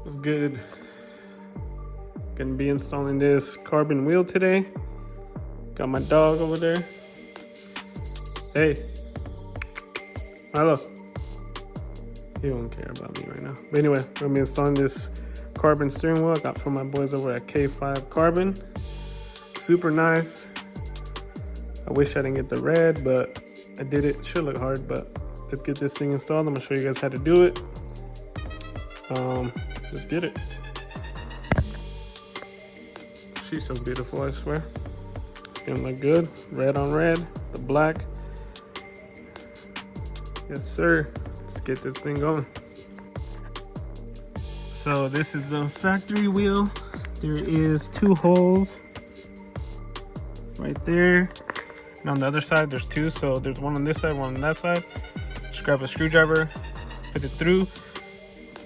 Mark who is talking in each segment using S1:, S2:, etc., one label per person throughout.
S1: What's good? Gonna be installing this carbon wheel today. Got my dog over there. Hey, Milo. He don't care about me right now. But anyway, I'm gonna be installing this carbon steering wheel I got from my boys over at K5 Carbon. Super nice. I wish I didn't get the red, but I did it. Should look hard, but let's get this thing installed. I'm gonna show you guys how to do it. Let's get it. She's so beautiful, I swear. It's gonna look good. Red on red, the black. Yes, sir. Let's get this thing going. So this is the factory wheel. There is 2 holes right there. And on the other side, there's 2. So there's one on this side, one on that side. Just grab a screwdriver, put it through.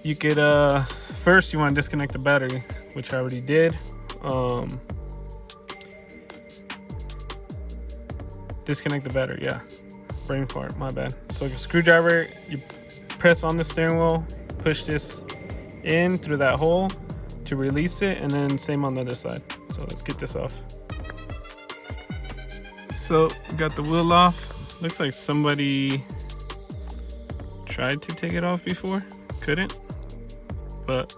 S1: You could, first you want to disconnect the battery, which I already did. Disconnect the battery, yeah. Brain fart, my bad. So a screwdriver, you press on the steering wheel, push this in through that hole to release it, and then same on the other side. So let's get this off. So got the wheel off. Looks like somebody tried to take it off before, couldn't. But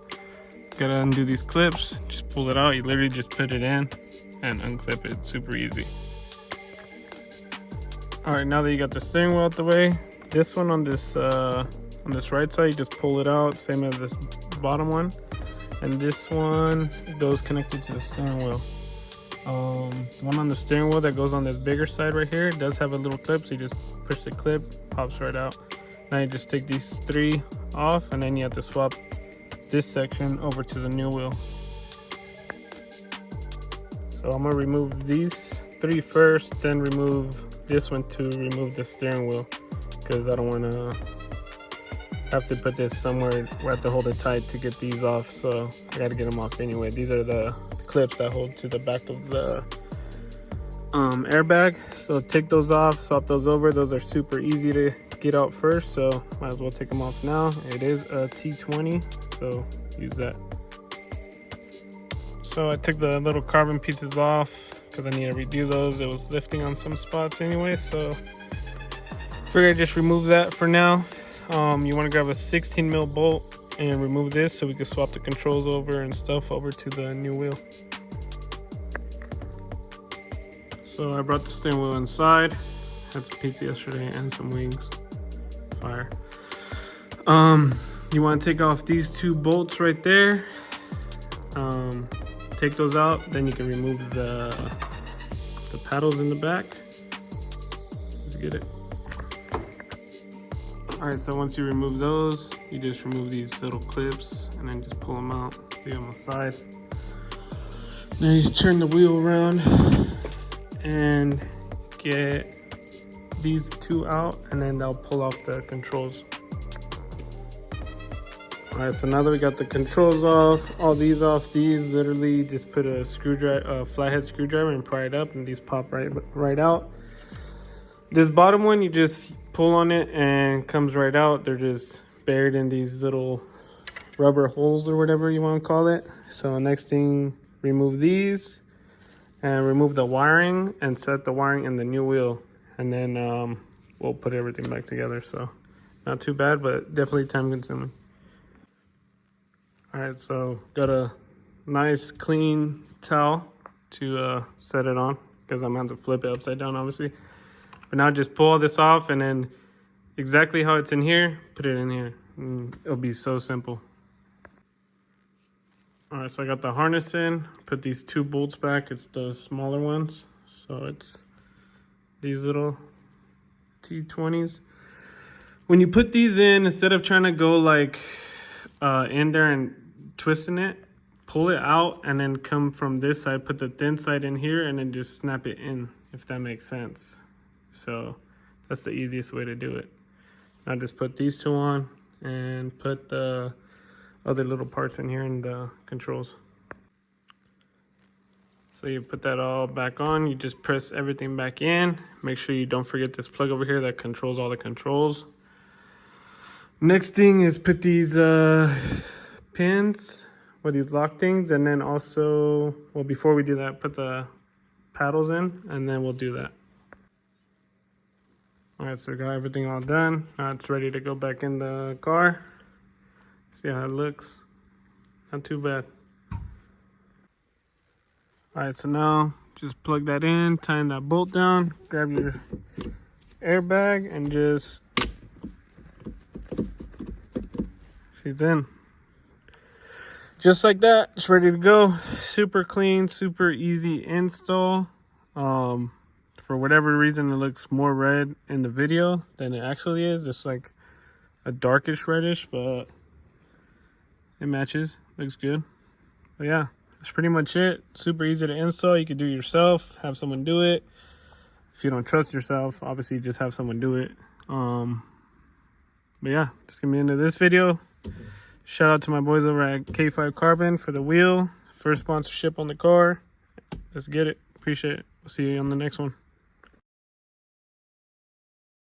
S1: gotta undo these clips, just pull it out. You literally just put it in and unclip it, super easy. All right, now that you got the steering wheel out the way, this one on this right side, you just pull it out, same as this bottom one. And this one goes connected to the steering wheel. The one on the steering wheel that goes on this bigger side right here, it does have a little clip, so you just push the clip, pops right out. Now you just take these 3 off, and then you have to swap this section over to the new wheel. So I'm gonna remove these 3 first, then remove this one to remove the steering wheel, because I don't want to have to put this somewhere where I have to hold it tight to get these off. So I got to get them off anyway. These are the clips that hold to the back of the airbag. So take those off, swap those over. Those are super easy to get out first, so might as well take them off now. It is a T20, so use that. So I took the little carbon pieces off because I need to redo those. It was lifting on some spots anyway, so figured I'd just remove that for now. You want to grab a 16 mil bolt and remove this so we can swap the controls over and stuff over to the new wheel. So I brought the steering wheel inside. Had some pizza yesterday and some wings. Fire. You want to take off these 2 bolts right there. Take those out, then you can remove the paddles in the back. Let's get it. All right, so once you remove those, you just remove these little clips and then just pull them out, leave them aside. Then you turn the wheel around and get these 2 out, and then they'll pull off the controls. All right, so now that we got the controls off, all these off, these literally just put a screwdriver, a flathead screwdriver, and pry it up, and these pop right out. This bottom one, you just pull on it and it comes right out. They're just buried in these little rubber holes or whatever you want to call it. So next thing, remove these and remove the wiring and set the wiring in the new wheel, and then we'll put everything back together. So not too bad, but definitely time consuming. All right, so got a nice clean towel to set it on, because I'm going to have to flip it upside down, obviously. But now just pull all this off, and then exactly how it's in here, put it in here. And it'll be so simple. All right, so I got the harness in, put these 2 bolts back. It's the smaller ones. So it's these little T20s. When you put these in, instead of trying to go like in there and twisting it, pull it out and then come from this side, put the thin side in here, and then just snap it in, if that makes sense. So that's the easiest way to do it. Now just put these 2 on and put the other little parts in here in the controls. So you put that all back on, you just press everything back in. Make sure you don't forget this plug over here that controls all the controls. Next thing is put these pins with these lock things, and then also, well, before we do that, put the paddles in, and then we'll do that. All right, so we got everything all done. Now it's ready to go back in the car. See how it looks. Not too bad. All right, so now just plug that in, tighten that bolt down, grab your airbag, and just, she's in. Just like that, it's ready to go. Super clean, super easy install. For whatever reason, it looks more red in the video than it actually is. It's like a darkish reddish, but it matches. Looks good. But yeah, that's pretty much it. Super easy to install. You can do it yourself, have someone do it. If you don't trust yourself, obviously just have someone do it. But yeah, just gonna be into this video. Shout out to my boys over at K5 Carbon for the wheel. First sponsorship on the car. Let's get it. Appreciate it. We'll see you on the next one.